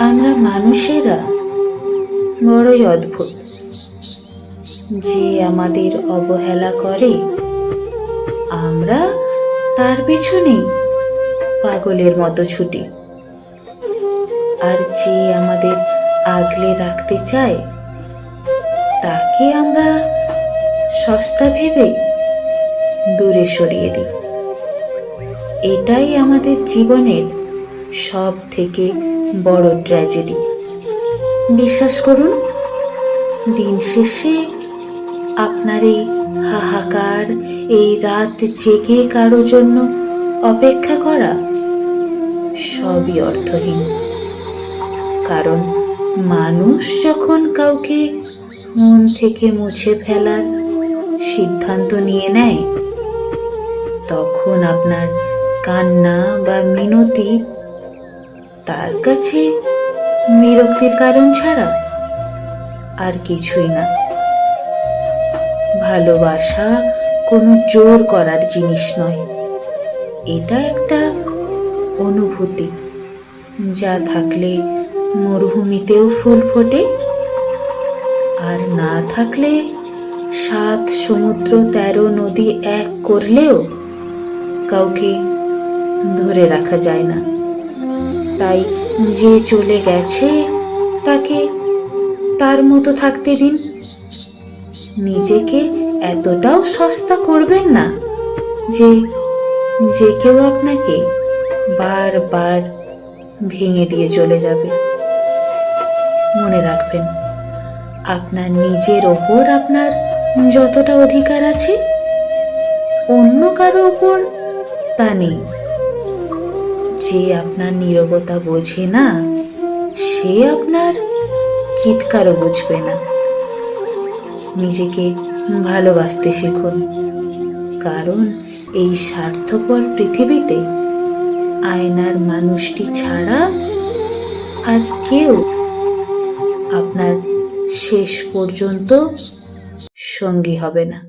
আমরা মানুষেরা বড়ই অদ্ভুত। যে আমাদের অবহেলা করে আমরা তার পেছনেই পাগলের মতো ছুটি, আর যে আমাদের আগলে রাখতে চায় তাকে আমরা সস্তা ভেবে দূরে সরিয়ে দিই। এটাই আমাদের জীবনের সব থেকে বড় ট্র্যাজেডি। বিশ্বাস করুন, দিন শেষে আপনার এই হাহাকার, এই রাত জেগে কারো জন্য অপেক্ষা করা সবই অর্থহীন। কারণ মানুষ যখন কাউকে মন থেকে মুছে ফেলার সিদ্ধান্ত নিয়ে নেয়, তখন আপনার কান্না বা মিনতি তার কাছে বিরক্তির কারণ ছাড়া আর কিছুই না। ভালোবাসা কোনো জোর করার জিনিস নয়, এটা একটা অনুভূতি, যা থাকলে মরুভূমিতেও ফুল ফোটে, আর না থাকলে 7 সমুদ্র 13 নদী এক করলেও কাউকে ধরে রাখা যায় না। তাই যে চলে গেছে তাকে তার মতো থাকতে দিন। নিজেকে এতটাও সস্তা করবেন না যে কেউ আপনাকে বারবার ভেঙে দিয়ে চলে যাবে। মনে রাখবেন, আপনার নিজের ওপর আপনার যতটা অধিকার আছে, অন্য কারো ওপর তা নেই। যে আপনার নীরবতা বোঝে না, সে আপনার চিৎকারও বুঝবে না। নিজেকে ভালোবাসতে শিখুন, কারণ এই স্বার্থপর পৃথিবীতে আয়নার মানুষটি ছাড়া আর কেউ আপনার শেষ পর্যন্ত সঙ্গী হবে না।